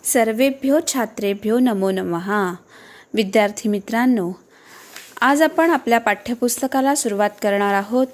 सर्वेभ्यो छात्रेभ्यो नमो नमः। विद्यार्थी मित्रांनो, आज आपण आपल्या पाठ्यपुस्तकाला सुरुवात करणार आहोत।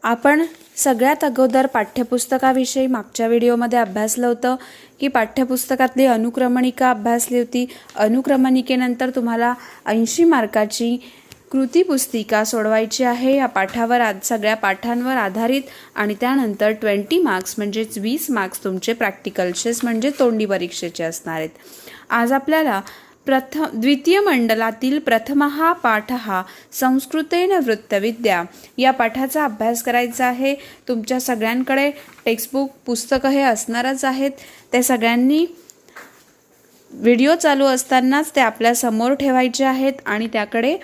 आपण सगळ्यात अगोदर पाठ्यपुस्तकाविषयी मागच्या व्हिडिओमध्ये अभ्यासलं होतं की पाठ्यपुस्तकातली अनुक्रमणिका अभ्यासली होती। अनुक्रमणिकेनंतर तुम्हाला 80 मार्काची कृती पुस्तिका सोडवायची आहे। या पाठावर सगळ्या पाठांवर आधारित आणि त्यानंतर 20 मार्क्स म्हणजे 20 मार्क्स तुमचे प्रॅक्टिकलचे म्हणजे तोंडी परीक्षेचे असणार आहेत। आज आपल्याला द्वितीय मंडलातील प्रथम पाठ संस्कृतेन वृत्तविद्या या पाठाचा अभ्यास करायचा आहे। तुमच्या सगळ्यांकडे टेक्स्टबुक पुस्तक हे असणारच आहेत। ते सगळ्यांनी व्हिडिओ चालू असतानाच ते आपल्या समोर ठेवायचे आहेत आणि त्याकडे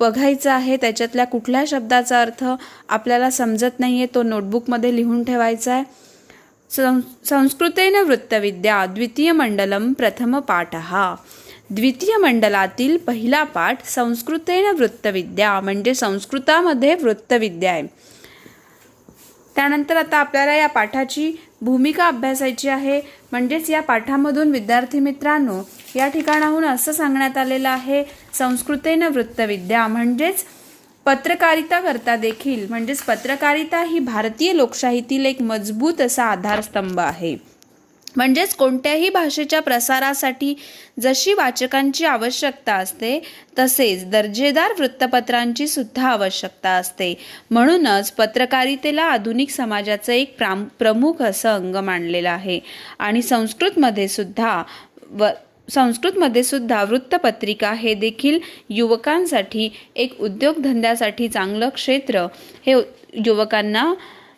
बघायचं आहे। त्याच्यातल्या कुठल्या शब्दाचा अर्थ आपल्याला समजत नाहीये तो नोटबुकमध्ये लिहून ठेवायचा आहे। संस्कृतेन वृत्तविद्या द्वितीय मंडलम प्रथम पाठः। द्वितीय मंडलातील पहिला पाठ संस्कृतेन वृत्तविद्या म्हणजे संस्कृतामध्ये वृत्तविद्या आहे। त्यानंतर आता आपल्याला या पाठाची भूमिका अभ्यासायची आहे। म्हणजेच या पाठामधून विद्यार्थी मित्रांनो या ठिकाणाहून असं सांगण्यात आलेलं आहे संस्कृतेन वृत्तविद्या म्हणजेच पत्रकारिता करता देखील म्हणजेच पत्रकारिता ही भारतीय लोकशाहीतील एक मजबूत असा आधारस्तंभ आहे। म्हणजेच कोणत्याही भाषेच्या प्रसारासाठी जशी वाचकांची आवश्यकता असते तसेच दर्जेदार वृत्तपत्रांची सुद्धा आवश्यकता असते। म्हणूनच पत्रकारितेला आधुनिक समाजाचं एक प्रमुख असं अंग मानलेलं आहे। आणि संस्कृतमध्ये सुद्धा वृत्तपत्रिका हे देखील युवकांसाठी एक उद्योगधंद्यासाठी चांगलं क्षेत्र हे युवकांना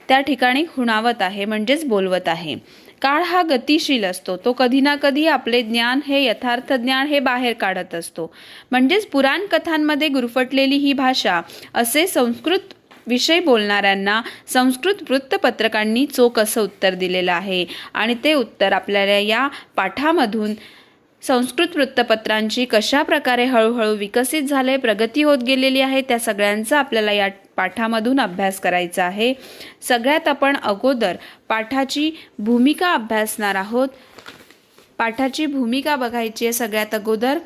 त्या ठिकाणी खुणावत आहे म्हणजेच बोलवत आहे। काळ हा गतिशील असतो, तो कधी ना कधी आपले ज्ञान हे यथार्थ ज्ञान हे बाहेर काढत असतो। म्हणजेच पुराण कथांमध्ये गुरफटलेली ही भाषा असे संस्कृत विषय बोलणाऱ्यांना संस्कृत वृत्तपत्रकांनी चोख असं उत्तर दिलेलं आहे। आणि ते उत्तर आपल्याला या पाठामधून संस्कृत वृत्तपत्रांची कशा प्रकारे हळूहळू विकसित झाले प्रगती होत गेलेली आहे त्या सगळ्यांचा आपल्याला या पाठामधून अभ्यास करायचा आहे। सगळ्यात आपण अगोदर पाठाची भूमिका अभ्यासणार आहोत। पाठाची भूमिका बघायची आहे। सगळ्यात अगोदर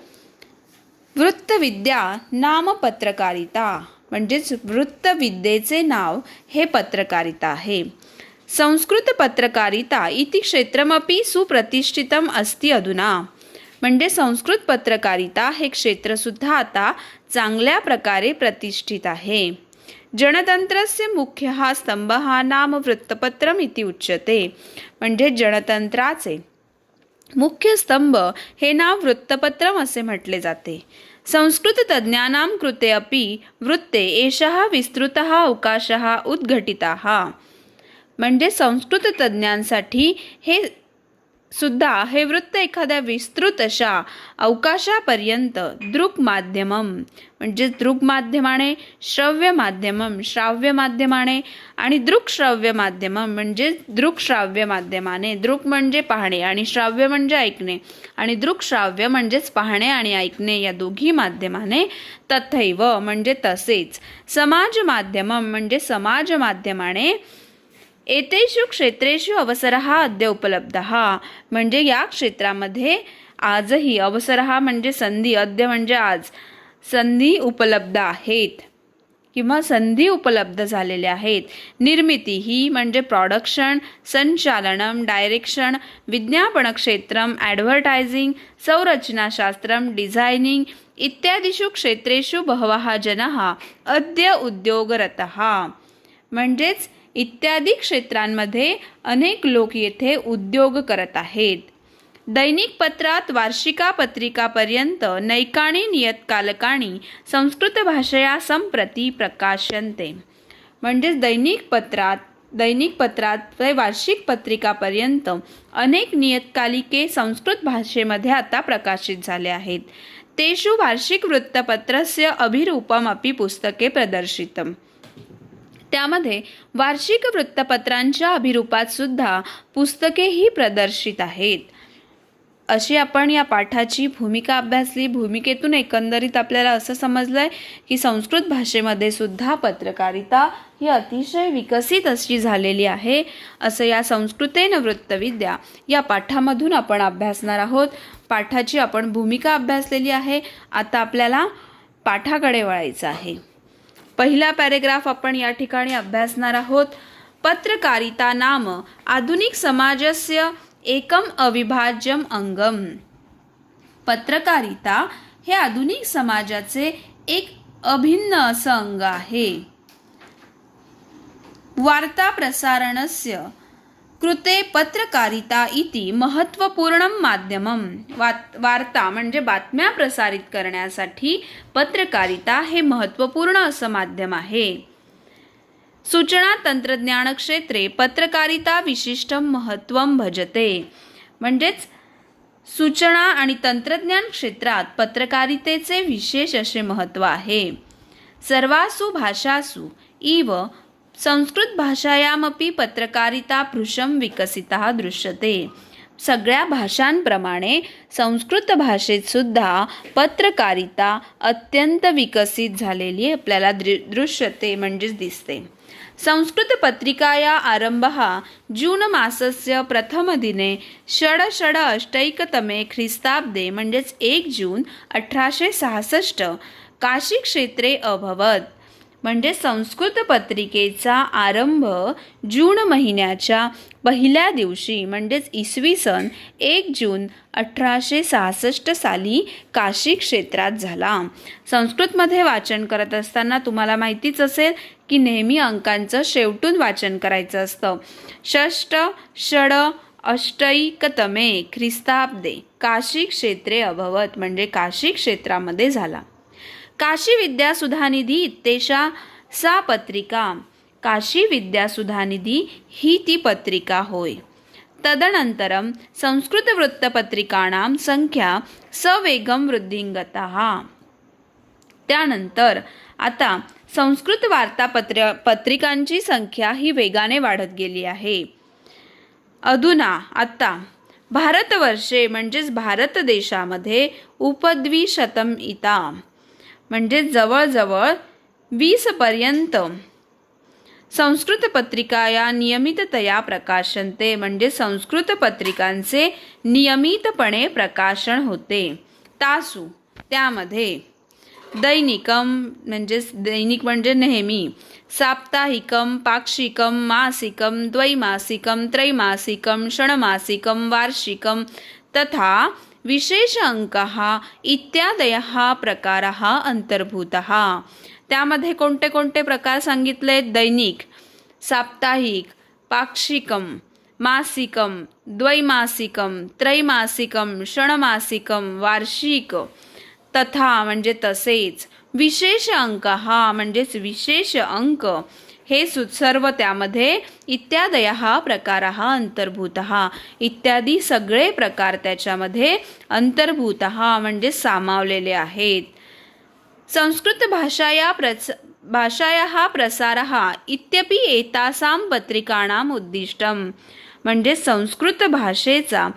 वृत्तविद्या नाम पत्रकारिता म्हणजेच वृत्तविद्येचे नाव हे पत्रकारिता आहे। संस्कृत पत्रकारिता इति क्षेत्रमपि सुप्रतिष्ठितम अस्ति अधुना म्हणजे संस्कृत पत्रकारिता हे क्षेत्र सुद्धा आता चांगल्या प्रकारे प्रतिष्ठित आहे। जनतंत्रस्य मुख्यः स्तंभः नाम वृत्तपत्रम इति उच्यते म्हणजे जनतंत्राचे मुख्य स्तंभ हे नाव वृत्तपत्रम असे म्हटले जाते। संस्कृत तज्ञानां कृते अपि वृत्ते एषः विस्तृतः अवकाशः उद्घटितः म्हणजे संस्कृत तज्ञांसाठी हे वृत्त एखाद्या विस्तृत अशा अवकाशापर्यंत दृक माध्यमम म्हणजे दृक माध्यमाने, श्रव्य माध्यमम श्राव्य माध्यमाने आणि दृक श्राव्य माध्यमम म्हणजे दृक श्राव्य माध्यमाने, दृक म्हणजे पाहणे आणि श्राव्य म्हणजे ऐकणे आणि दृक श्राव्य म्हणजेच पाहणे आणि ऐकणे या दोघी माध्यमाने, तथैव म्हणजे तसेच, समाज माध्यमम म्हणजे समाज माध्यमाने, एतेषु क्षेत्रेषु अवसरः अद्य उपलब्धः म्हणजे या क्षेत्रामध्ये आजही अवसरः म्हणजे संधी, अद्य म्हणजे आज, संधी उपलब्ध आहेत किंवा संधी उपलब्ध झालेल्या आहेत। निर्मिती ही म्हणजे प्रोडक्शन, संचालनम डायरेक्शन, विज्ञापन क्षेत्रम ॲडव्हर्टायझिंग, संरचनाशास्त्रम डिझायनिंग इत्यादीषु क्षेत्रेषु बहवः जनाः अद्य उद्योगरतः म्हणजेच इत्यादी क्षेत्रांमध्ये अनेक लोक येथे उद्योग करत आहेत। दैनिक पत्रात वार्षिका पत्रिकापर्यंत नैकाणी नियतकालकानी संस्कृत भाषया संप्रती प्रकाशन्ते म्हणजेच दैनिक पत्रात वार्षिक पत्रिकापर्यंत अनेक नियतकालिके संस्कृत भाषेमध्ये आता प्रकाशित झाले आहेत। तेषु वार्षिक वृत्तपत्रस्य अभिरूपमपि पुस्तके प्रदर्शितम त्यामध्ये वार्षिक वृत्तपत्रांच्या अभिरूपात सुद्धा पुस्तकेही प्रदर्शित आहेत। अशी आपण या पाठाची भूमिका अभ्यासली। भूमिकेतून एकंदरीत आपल्याला असं समजलंय की संस्कृत भाषेमध्ये सुद्धा पत्रकारिता ही अतिशय विकसित अशी झालेली आहे असं या संस्कृतेन वृत्तविद्या या पाठामधून आपण अभ्यासणार आहोत. पाठाची आपण भूमिका अभ्यासलेली आहे. आता आपल्याला पाठाकडे वळायचं आहे. पहिला पॅरेग्राफ आपण या ठिकाणी अभ्यासणार आहोत. पत्रकारिता नाम आधुनिक समाजस्य एकम अविभाज्यम अंगम. पत्रकारिता हे आधुनिक समाजाचे एक अभिन्न असं अंग आहे. वार्ता प्रसारणस्य कृते पत्रकारिता इति महत्त्वपूर्णं माध्यमम. वार्ता म्हणजे बातम्या प्रसारित करण्यासाठी पत्रकारिता हे महत्त्वपूर्ण असं माध्यम आहे. सूचना तंत्रज्ञान क्षेत्रे पत्रकारिता विशिष्टं महत्त्वं भजते. म्हणजेच सूचना आणि तंत्रज्ञान क्षेत्रात पत्रकारितेचे विशेष असे महत्त्व आहे. सर्वासु भाषासु इव संस्कृत भाषायामपि पत्रकारिता भृशं विकसिता दृश्यते. सगळ्या भाषांप्रमाणे संस्कृत भाषेत सुद्धा पत्रकारिता अत्यंत विकसित झालेली आपल्याला दृश्यते म्हणजेच दिसते. संस्कृत पत्रिकाया आरंभः जून मासस्य प्रथमदिने षडषडअष्टैकतमे ख्रिस्ताब्दे म्हणजेच 1 जून 1866 काशी क्षेत्रे अभवत. म्हणजे संस्कृत पत्रिकेचा आरंभ जून महिन्याच्या पहिल्या दिवशी म्हणजेच इसवी सन 1 जून 1866 साली काशी क्षेत्रात झाला. संस्कृतमध्ये वाचन करत असताना तुम्हाला माहितीच असेल की नेहमी अंकांचं शेवटून वाचन करायचं असतं. षष्ट षड अष्टैकतमे ख्रिस्ताब्दे काशी क्षेत्रे अभवत म्हणजे काशी क्षेत्रामध्ये झाला. काशी विद्यासुधानिधी इत्येषा सा पत्रिका. काशी विद्यासुधानिधी ही ती पत्रिका होय. तदनंतरं संस्कृत वृत्तपत्रिकाणां संख्या सवेगं वृद्धिंगतः. त्यानंतर आता संस्कृत पत्रिकांची संख्या ही वेगाने वाढत गेली आहे. अधुना आता भारतवर्षे म्हणजेच भारत देशामध्ये उपद्विशतम इता म्हणजे जवळजवळ 20 पर्यंत संस्कृत पत्रिका या नियमिततया प्रकाशनते म्हणजे संस्कृत पत्रिकांचे नियमितपणे प्रकाशन होते. तासु त्यामध्ये दैनिकम म्हणजेच दैनिक म्हणजे नेहमी, साप्ताहिकम, पाक्षिकम, मासिकम, द्वैमासिकम, त्रैमासिकम, षण्मासिकम, वार्षिकम तथा विशेष अंकः इत्यादयः प्रकारः अंतर्भूतः. त्यामध्ये कोणते कोणते प्रकार सांगितले? दैनिक, साप्ताहिक, पाक्षिकम, मासिकम, द्वैमासिकम, त्रैमासिकम, षण्मासिकम, वार्षिक तथा म्हणजे तसेच, विशेष अंकः म्हणजेच विशेष अंक हे सर्व त्यामध्ये इत्यादयः प्रकारः अंतर्भूतः इत्यादी सगळे प्रकार त्याच्यामध्ये अंतर्भूतः म्हणजे सामावलेले आहेत. संस्कृत भाषायाः प्रसारः इत्यपि एतासां पत्रिकाणाम् उद्दिष्टं म्हणजे संस्कृत भाषेचा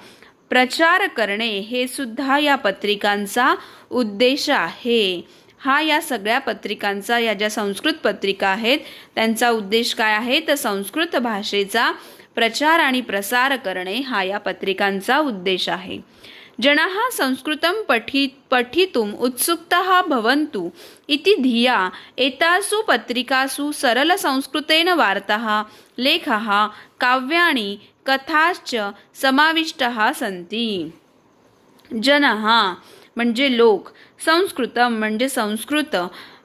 प्रचार करणे हे सुद्धा या पत्रिकांचा उद्देश आहे. हा या सगळ्या पत्रिकांचा, या ज्या संस्कृत पत्रिका आहेत त्यांचा उद्देश काय आहे तर संस्कृत भाषेचा प्रचार आणि प्रसार करणे हा या पत्रिकांचा उद्देश आहे. जनाः संस्कृतं पठितुम् उत्सुकाः भवन्तु इति धिया एतासु पत्रिकासु सरलसंस्कृतेन वार्ताः, लेखाः, काव्यानि, कथाश्च समाविष्टाः सन्ति. जनाः म्हणजे लोक, संस्कृतम म्हणजे संस्कृत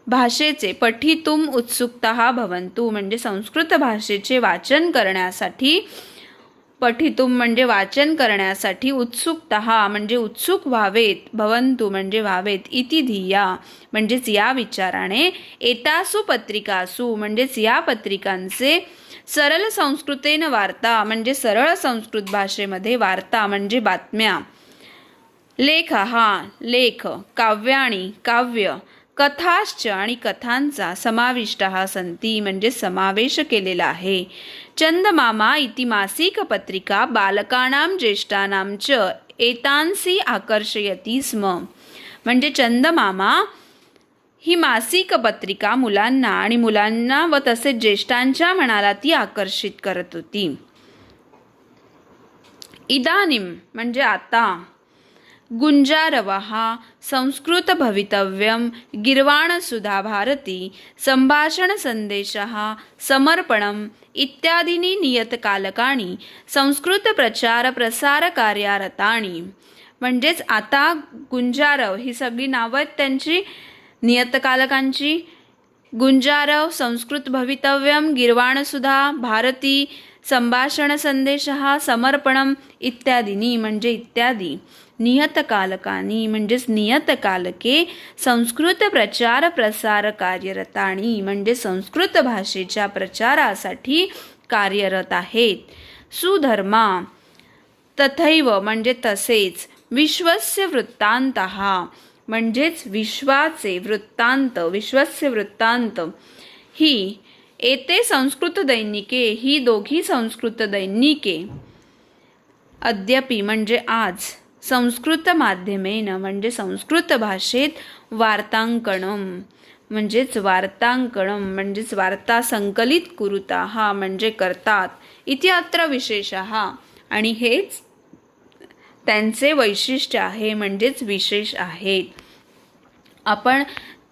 भाषेचे, पठितुम उत्सुकता भवन्तु म्हणजे संस्कृत भाषेचे वाचन करण्यासाठी, पठितुम म्हणजे वाचन करण्यासाठी, उत्सुकता म्हणजे उत्सुक व्हावेत, भवन्तु म्हणजे व्हावेत, इति धिया म्हणजेच या विचाराने, एतासु पत्रिकासु म्हणजेच या पत्रिकांचे, सरल संस्कृतेन वार्ता म्हणजे सरळ संस्कृत भाषेमध्ये वार्ता म्हणजे बातम्या, लेखः लेख, काव्यानि काव्य, कथाश्च आणि कथांचा समाविष्टाः सन्ति म्हणजे समावेश केलेला आहे. चंदमामा इति मासिक पत्रिका बालकानां ज्येष्ठानां च एतांसी आकर्षयति स्म म्हणजे चंदमामा ही मासिक पत्रिका मुलांना व तसेच ज्येष्ठांच्या मनाला ती आकर्षित करत होती. इदानीम म्हणजे आता, गुंजारवः संस्कृत भवितव्यं गिर्वाण सुधा भारती संभाषण संदेशः समर्पणम इत्यादीनी नियतकालकानी संस्कृत प्रचार प्रसार कार्यारतानी. म्हणजेच आता गुंजारव ही सगळी नावं आहेत त्यांची नियतकालकांची. गुंजारव, संस्कृत भवितव्यम, गिर्वाणसुधा, भारती, संभाषण संदेशः, समर्पणम इत्यादीनी म्हणजे इत्यादी, नियतकालकानी म्हणजेच नियतकालके, संस्कृत प्रचार प्रसार कार्यरतानी म्हणजे संस्कृत भाषेच्या प्रचारासाठी कार्यरत आहेत. सुधर्मा तथैव म्हणजे तसेच, विश्वस्य वृत्तान्तः म्हणजेच विश्वाचे वृत्तांत, विश्वस्य वृत्तांत, ही एते संस्कृत दैनिके, ही दोघी संस्कृत दैनिके, अद्यापि म्हणजे आज, संस्कृत माध्यमेन म्हणजे संस्कृत भाषेत, वार्तांकनम म्हणजेच वार्ता संकलित कुरुताः म्हणजे करतात, इति अत्र विशेषः आणि हेच त्यांचे वैशिष्ट्य आहे म्हणजेच विशेष आहेत. आपण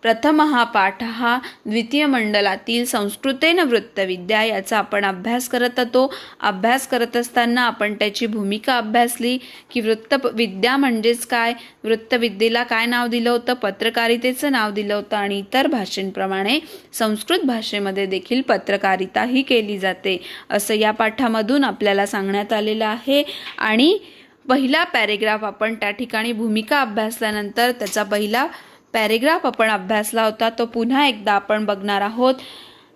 प्रथम हा पाठ हा द्वितीय मंडलातील संस्कृतेन वृत्तविद्या याचा आपण अभ्यास करत होतो. अभ्यास करत असताना आपण त्याची भूमिका अभ्यासली की वृत्तविद्या म्हणजेच काय, वृत्तविद्येला काय नाव दिलं होतं, पत्रकारितेचं नाव दिलं होतं आणि इतर भाषेंप्रमाणे संस्कृत भाषेमध्ये देखील पत्रकारिता ही केली जाते असं या पाठामधून आपल्याला सांगण्यात आलेलं आहे. आणि पहिला पॅरेग्राफ आपण त्या ठिकाणी भूमिका अभ्यासल्यानंतर त्याचा पहिला पॅरेग्राफ आपण अभ्यासला होता, तो पुन्हा एकदा आपण बघणार आहोत.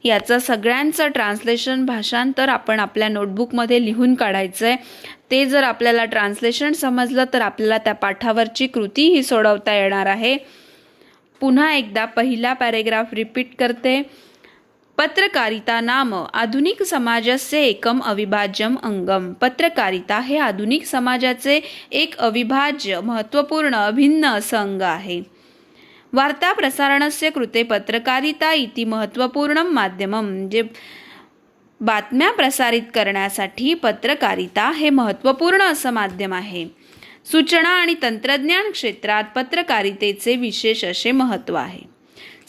याचं सगळ्यांचं ट्रान्सलेशन, भाषांतर आपण आपल्या नोटबुकमध्ये लिहून काढायचं आहे. ते जर आपल्याला ट्रान्सलेशन समजलं तर आपल्याला त्या पाठावरची कृतीही सोडवता येणार आहे. पुन्हा एकदा पहिला पॅरेग्राफ रिपीट करते. पत्रकारिता नाम आधुनिक समाजाचे एकम अविभाज्यम अंगम. पत्रकारिता हे आधुनिक समाजाचे एक अविभाज्य, महत्त्वपूर्ण, अभिन्न असं अंग आहे. वार्ता प्रसारणस्य कृते पत्रकारिता इति महत्त्वपूर्णं माध्यमम म्हणजे बातम्या प्रसारित करण्यासाठी पत्रकारिता हे महत्त्वपूर्ण असं माध्यम आहे. सूचना आणि तंत्रज्ञान क्षेत्रात पत्रकारितेचे विशेष असे महत्त्व आहे.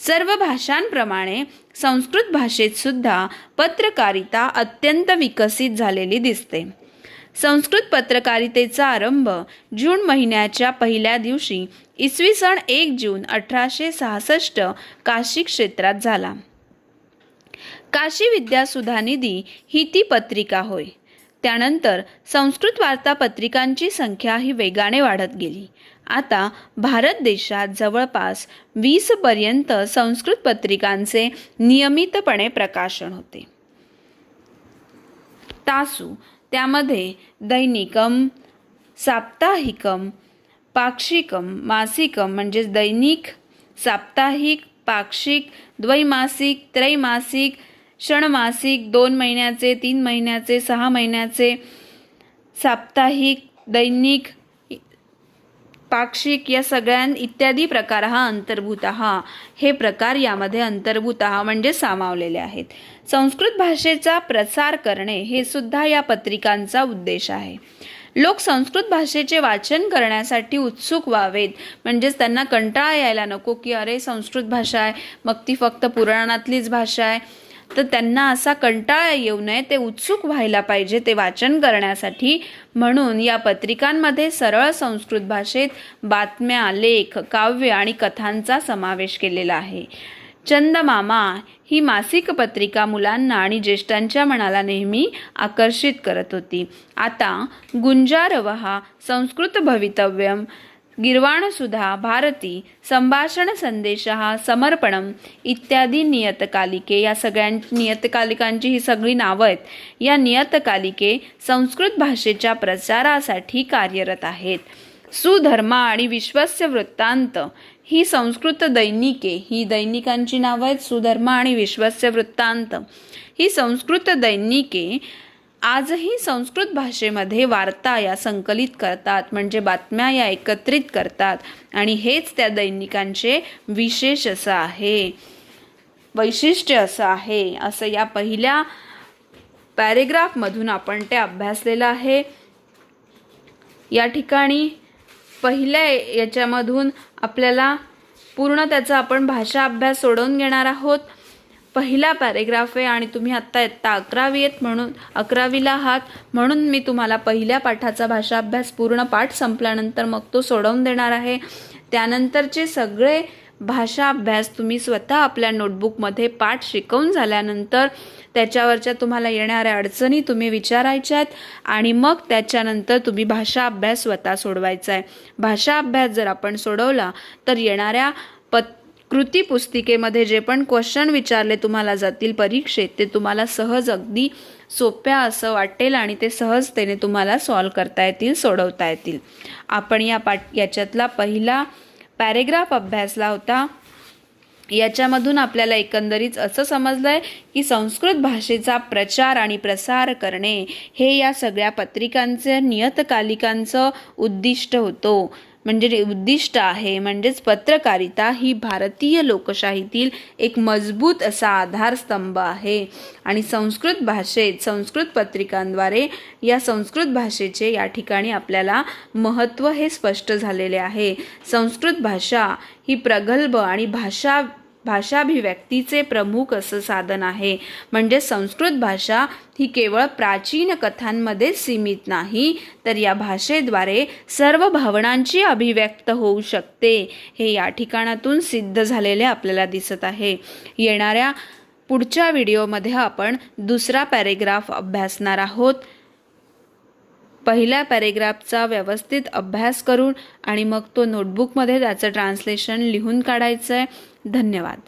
सर्व भाषांप्रमाणे संस्कृत भाषेत सुद्धा पत्रकारिता अत्यंत विकसित झालेली दिसते. संस्कृत पत्रकारितेचा आरंभ जून महिन्याच्या पहिल्या दिवशी इसवी सन 1 जून 1866 काशी क्षेत्रात झाला. काशी विद्यासुधानिधी ही ती पत्रिका होय. त्यानंतर संस्कृत वार्तापत्रिकांची संख्या ही वेगाने वाढत गेली. आता भारत देशात जवळपास 20 पर्यंत संस्कृत पत्रिकांचे नियमितपणे प्रकाशन होते. तासु त्यामध्ये दैनिकम, साप्ताहिकम, पाक्षिकम, मासिकम म्हणजेच दैनिक, साप्ताहिक, पाक्षिक, द्वैमासिक, त्रैमासिक, षणमासिक, 2 महिन्याचे, 3 महिन्याचे, 6 महिन्याचे, साप्ताहिक, दैनिक, पाक्षिक या सगळ्यां इत्यादी प्रकार हा अंतर्भूत हे प्रकार यामध्ये अंतर्भूत म्हणजे सामावलेले आहेत. संस्कृत भाषेचा प्रसार करणे हे सुद्धा या पत्रिकांचा उद्देश आहे. लोक संस्कृत भाषेचे वाचन करण्यासाठी उत्सुक व्हावेत, म्हणजेच त्यांना कंटाळा यायला नको की अरे संस्कृत भाषा आहे, मग ती फक्त पुराणातलीच भाषा आहे, तर त्यांना असा कंटाळा येऊ नये, ते उत्सुक व्हायला पाहिजे ते वाचन करण्यासाठी. म्हणून या पत्रिकांमध्ये सरळ संस्कृत भाषेत बातम्या, लेख, काव्य आणि कथांचा समावेश केलेला आहे. चंदमामा ही मासिक पत्रिका मुलांना आणि ज्येष्ठांच्या मनाला नेहमी आकर्षित करत होती. आता गुंजारवः संस्कृत भवितव्यम, गिर्वाणसुधा, भारती, संभाषण संदेशः, समर्पणम इत्यादी नियतकालिके, या सगळ्या नियतकालिकांची ही सगळी नावं आहेत. या नियतकालिके संस्कृत भाषेच्या प्रचारासाठी कार्यरत आहेत. सुधर्मा आणि विश्वस्य वृत्तांत ही संस्कृत दैनिके, ही दैनिकांची नावं आहेत सुधर्मा आणि विश्वस्य वृत्तांत. ही संस्कृत दैनिके आजही संस्कृत भाषेमध्ये वार्ता या संकलित करतात, म्हणजे बातम्या या एकत्रित करतात आणि हेच त्या दैनिकांचे विशेष असं आहे, वैशिष्ट्य असं आहे, असं या पहिल्या पॅरेग्राफमधून आपण ते अभ्यासलेलं आहे. या ठिकाणी पहिल्या याच्यामधून आपल्याला पूर्ण त्याचा आपण भाषा अभ्यास सोडवून घेणार आहोत. पहिला पॅरेग्राफ आहे आणि तुम्ही आत्ता 11वीला आहात, म्हणून मी तुम्हाला पहिल्या पाठाचा भाषा अभ्यास पूर्ण पाठ संपल्यानंतर मग तो सोडवून देणार आहे. त्यानंतरचे सगळे भाषा अभ्यास तुम्ही स्वतः आपल्या नोटबुकमध्ये पाठ शिकवून झाल्यानंतर त्याच्यावरच्या तुम्हाला येणाऱ्या अडचणी तुम्ही विचारायच्यात आणि मग त्याच्यानंतर तुम्ही भाषा अभ्यास स्वतः सोडवायचा आहे. भाषा अभ्यास जर आपण सोडवला तर येणाऱ्या कृती पुस्तिकेमध्ये जे पण क्वेश्चन विचारले तुम्हाला जातील परीक्षेत ते तुम्हाला सहज अगदी सोप्या असं वाटेल आणि ते सहजतेने तुम्हाला सॉल्व करता येतील, सोडवता येतील. आपण याच्यातला पहिला पॅरेग्राफ अभ्यासला होता. याच्यामधून आपल्याला एकंदरीत असं समजलं आहे की संस्कृत भाषेचा प्रचार आणि प्रसार करणे हे या सगळ्या पत्रिकांचं नियतकालिकांचं उद्दिष्ट होतं, म्हणजे उद्दिष्ट आहे. म्हणजेच पत्रकारिता ही भारतीय लोकशाहीतील एक मजबूत असा आधारस्तंभ आहे आणि संस्कृत भाषेत संस्कृत पत्रिकांद्वारे या संस्कृत भाषेचे या ठिकाणी आपल्याला महत्त्व हे स्पष्ट झालेले आहे. संस्कृत भाषा ही प्रगल्भ आणि भाषाभिव्यक्तीचे प्रमुख असं साधन आहे. म्हणजे संस्कृत भाषा ही केवळ प्राचीन कथांमध्ये सीमित नाही, तर या भाषेद्वारे सर्व भावनांची अभिव्यक्त होऊ शकते, हे या ठिकाणातून सिद्ध झालेले आपल्याला दिसत आहे. येणाऱ्या पुढच्या व्हिडिओमध्ये आपण दुसरा पॅरेग्राफ अभ्यासणार आहोत. पहिल्या पॅरेग्राफचा व्यवस्थित अभ्यास करून आणि मग तो नोटबुकमध्ये त्याचं ट्रान्सलेशन लिहून काढायचं आहे. धन्यवाद.